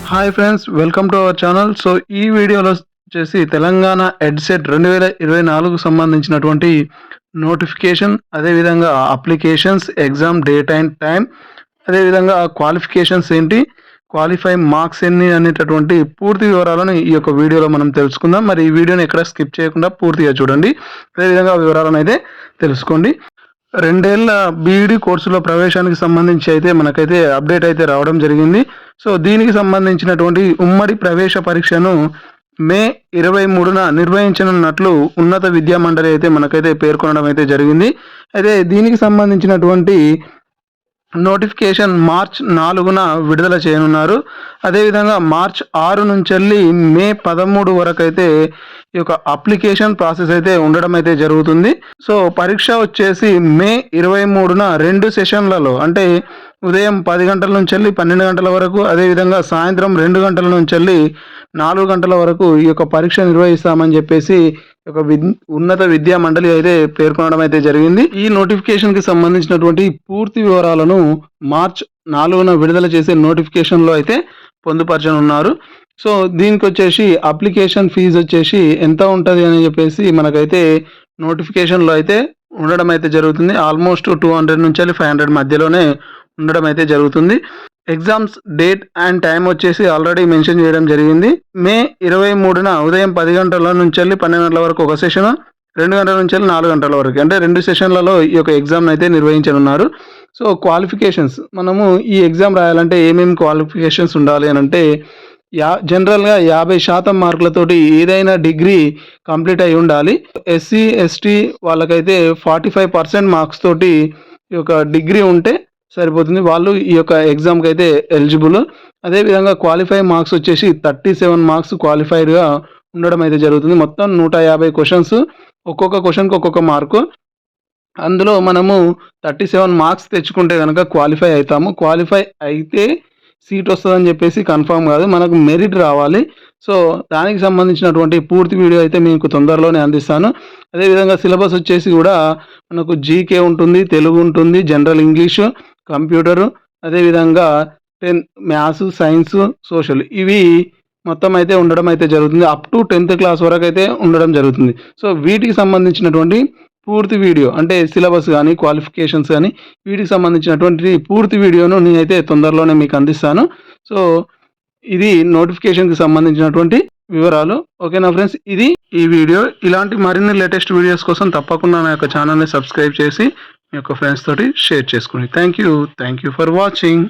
Hi friends, welcome to our channel. So ఈ వీడియోలో వచ్చేసి తెలంగాణ ఎడ్సెట్ 2024కు సంబంధించినటువంటి నోటిఫికేషన్, అదేవిధంగా applications, exam date and time, అదేవిధంగా క్వాలిఫికేషన్స్ ఏంటి, క్వాలిఫై మార్క్స్ ఎన్ని అనేటటువంటి పూర్తి వివరాలను ఈ యొక్క వీడియోలో మనం తెలుసుకుందాం. మరి ఈ వీడియోని ఎక్కడ స్కిప్ చేయకుండా పూర్తిగా చూడండి, అదేవిధంగా వివరాలను అయితే తెలుసుకోండి. 2 ఏళ్ల బీఈడి కోర్సులో ప్రవేశానికి సంబంధించి అయితే మనకైతే అప్డేట్ అయితే రావడం జరిగింది. సో దీనికి సంబంధించినటువంటి ఉమ్మడి ప్రవేశ పరీక్షను మే 23న నిర్వహించనున్నట్లు ఉన్నత విద్యా మండలి అయితే మనకైతే పేర్కొనడం అయితే జరిగింది. అయితే దీనికి సంబంధించినటువంటి నోటిఫికేషన్ మార్చ్ 4న విడుదల చేయనున్నారు. అదేవిధంగా మార్చ్ 6 నుంచి వెళ్ళి మే 13 వరకు అయితే ఈ యొక్క అప్లికేషన్ ప్రాసెస్ అయితే ఉండడం అయితే జరుగుతుంది. సో పరీక్ష వచ్చేసి మే 23న 2 సెషన్లలో, అంటే ఉదయం 10 గంటల నుంచి వెళ్ళి 12 గంటల వరకు, అదేవిధంగా సాయంత్రం 2 గంటల నుంచి వెళ్ళి 4 గంటల వరకు ఈ యొక్క పరీక్ష నిర్వహిస్తామని చెప్పేసి ఒక ఉన్నత విద్యా మండలి అయితే పేర్కొనడం అయితే జరిగింది. ఈ నోటిఫికేషన్ కి సంబంధించినటువంటి పూర్తి వివరాలను మార్చ్ 4న విడుదల చేసే నోటిఫికేషన్ లో అయితే పొందుపరచనున్నారు. సో దీనికి వచ్చేసి అప్లికేషన్ ఫీజు వచ్చేసి ఎంత ఉంటుంది అని చెప్పేసి మనకైతే నోటిఫికేషన్లో అయితే ఉండడం అయితే జరుగుతుంది. ఆల్మోస్ట్ 200 నుంచి 500 మధ్యలోనే ఉండడం అయితే జరుగుతుంది. ఎగ్జామ్స్ డేట్ అండ్ టైం వచ్చేసి ఆల్రెడీ మెన్షన్ చేయడం జరిగింది. మే 23న ఉదయం 10 గంటల నుంచి 12 గంటల వరకు ఒక సెషన్, 2 గంటల నుంచి 4 గంటల వరకు, అంటే 2 సెషన్లలో ఈ యొక్క ఎగ్జామ్ అయితే నిర్వహించనున్నారు. సో క్వాలిఫికేషన్స్, మనము ఈ ఎగ్జామ్ రాయాలంటే ఏమేమి క్వాలిఫికేషన్స్ ఉండాలి అని అంటే, జనరల్గా 50% మార్కులతోటి ఏదైనా డిగ్రీ కంప్లీట్ అయి ఉండాలి. ఎస్సీ ఎస్టీ వాళ్ళకైతే 45% మార్క్స్ తోటి ఈ యొక్క డిగ్రీ ఉంటే సరిపోతుంది, వాళ్ళు ఈ యొక్క ఎగ్జామ్కి అయితే ఎలిజిబుల్. అదేవిధంగా క్వాలిఫై మార్క్స్ వచ్చేసి 37 మార్క్స్ క్వాలిఫైడ్గా ఉండడం అయితే జరుగుతుంది. మొత్తం 150 క్వశ్చన్స్, ఒక్కొక్క క్వశ్చన్కి ఒక్కొక్క మార్కు. అందులో మనము 37 మార్క్స్ తెచ్చుకుంటే కనుక క్వాలిఫై అవుతాము. క్వాలిఫై అయితే సీట్ వస్తుందని చెప్పేసి కన్ఫర్మ్ కాదు, మనకు మెరిట్ రావాలి. సో దానికి సంబంధించినటువంటి పూర్తి వీడియో అయితే మీకు తొందరలోనే అందిస్తాను. అదేవిధంగా సిలబస్ వచ్చేసి కూడా మనకు జీకే ఉంటుంది, తెలుగు ఉంటుంది, జనరల్ ఇంగ్లీషు, కంప్యూటరు, అదేవిధంగా మ్యాథ్స్, సైన్స్, సోషల్, ఇవి మొత్తం అయితే ఉండడం అయితే జరుగుతుంది. అప్ టు 10th క్లాస్ వరకు అయితే ఉండడం జరుగుతుంది. సో వీటికి సంబంధించినటువంటి పూర్తి వీడియో, అంటే సిలబస్ కానీ క్వాలిఫికేషన్స్ కానీ వీటికి సంబంధించినటువంటి పూర్తి వీడియోను నేనైతే తొందరలోనే మీకు అందిస్తాను. సో ఇది నోటిఫికేషన్కి సంబంధించినటువంటి వివరాలు. ఓకేనా ఫ్రెండ్స్, ఇది ఈ వీడియో. ఇలాంటి మరిన్ని లేటెస్ట్ వీడియోస్ కోసం తప్పకుండా నా యొక్క ఛానల్ని సబ్స్క్రైబ్ చేసి మీ యొక్క ఫ్రెండ్స్ తోటి షేర్ చేసుకోండి. Thank you for watching.